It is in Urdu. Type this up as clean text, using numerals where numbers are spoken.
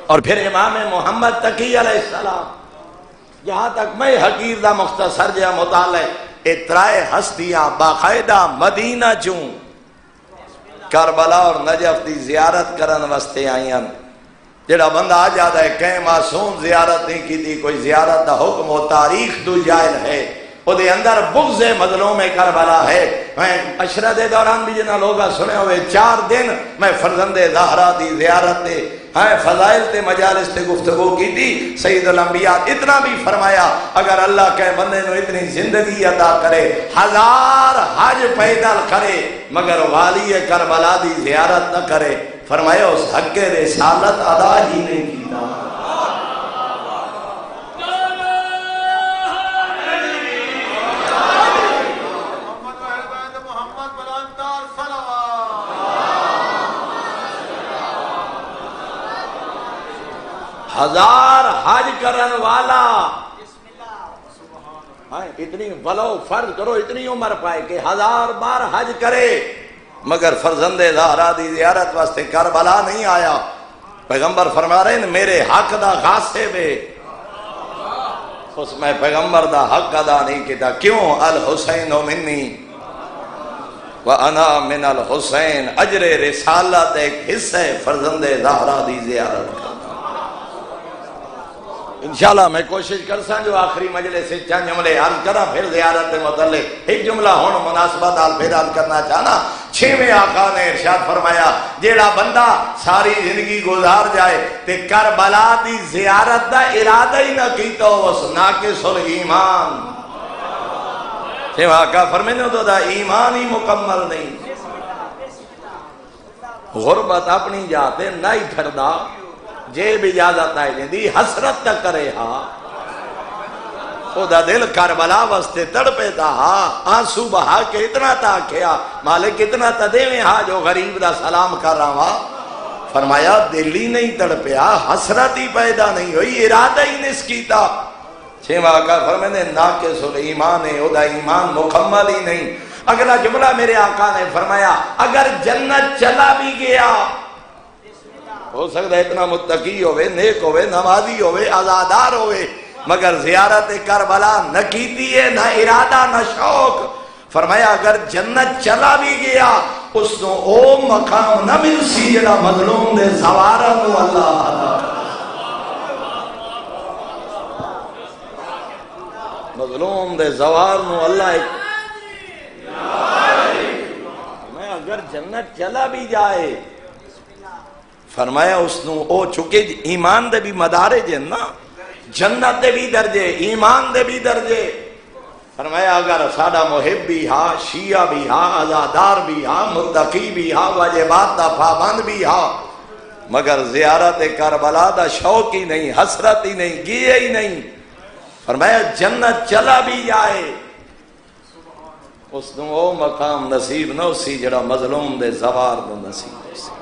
اور پھر امام محمد تقی علیہ السلام، جہاں تک میں حقیر دا مختصر جہاں مطالعہ اترائے ہستیاں باقاعدہ مدینہ چوں کربلا اور نجف دی زیارت کرن واسطے آئیں، جڑا بندہ آ جاتا ہے کہ معصوم زیارت نہیں کی تھی، کوئی زیارت دا حکم و تاریخ تو جائل ہے، وہ دے اندر بغض مظلوم کربلا ہے۔ میں عشرہ دے دوران بھی جنہاں لوگا سنے ہوئے 4 دن میں فرزند زہرا دی زیارت دے فضائل تے مجالس تے گفتگو کی تھی۔ سید الانبیاء اتنا بھی فرمایا اگر اللہ کے بندے نو اتنی زندگی عطا کرے 1000 حج پیدل کرے مگر والی کربلا دی زیارت نہ کرے، فرمایا اس حق رسالت ادا ہی نہیں کیتا۔ ہزار حج کرن والا اتنی ولو فرض کرو اتنی عمر پائے کہ 1000 بار حج کرے مگر فرزند زہرا دی زیارت واسطے کربلا نہیں آیا۔ پیغمبر فرما رہے ہیں میرے حق دا غاصب ہے، اس میں پیغمبر دا حق ادا نہیں کیتا۔ کیوں؟ الحسین منی وانا من الحسین، اجر رسالت ایک حصہ ہے فرزند زہرا دی زیارت کا۔ انشاءاللہ میں کوشش کرساں جو آخری مجلس سے چند جملے حل کرا پھر زیارت متعلق ایک جملہ ہون مناسبت حال پھر حل کرنا چاہنا۔ 6ویں آقا نے ارشاد فرمایا جیڑا بندہ ساری زندگی گزار جائے تے کربلا دی زیارت دا ارادہ ہی نہ کیتا اس ناقص الایمان، 6ویں آقا فرمانے تو دا ایمان ہی مکمل نہیں۔ غربت اپنی جاتے نہ ہی پھردا جیب اجازت آئے جندی حسرت تک کرے ہاں، خدا دل کربلا واسطے تڑپے تا ہاں، آنسو بہا کے اتنا تا کیا مالک اتنا تا دیویں ہاں جو غریب دا سلام کر رہا ہاں۔ فرمایا دل ہی نہیں تڑپیا، حسرت ہی پیدا نہیں ہوئی، ارادہ ہی نس کیتا۔ 6واں آقا فرمانے ناقص الایمان ہے، او دا ایمان مکمل ہی نہیں۔ اگلا جملہ میرے آقا نے فرمایا اگر جنت چلا بھی گیا، ہو سکتا ہے اتنا متقی ہوئے، نیک ہوئے، نمازی ہوئے، عزادار ہوئے مگر زیارت کربلا نہ کیتی ہے، نہ ارادہ نہ شوق۔ فرمایا اگر جنت چلا بھی گیا اس نو او مقام نہ مل سی جڑا مظلوم دے زوارا نو اللہ عطا، مظلوم دے زوار نو اللہ میں اگر جنت چلا بھی جائے، فرمایا اس نو او چکے ایمان دے بھی مدارے جن نا، جنت دے بھی درجے، ایمان دے بھی درجے۔ فرمایا اگر ساڈا محب بھی ہا، شیعہ بھی ہا، عزادار بھی ہا، متقی بھی ہا، واجبات دا پابند بھی ہا مگر زیارت کربلا دا شوق ہی نہیں، حسرت ہی نہیں، گیے ہی نہیں، فرمایا جنت چلا بھی جائے اس نو او مقام نصیب نہ اسی جڑا مظلوم دے زوار نو نصیب اسی۔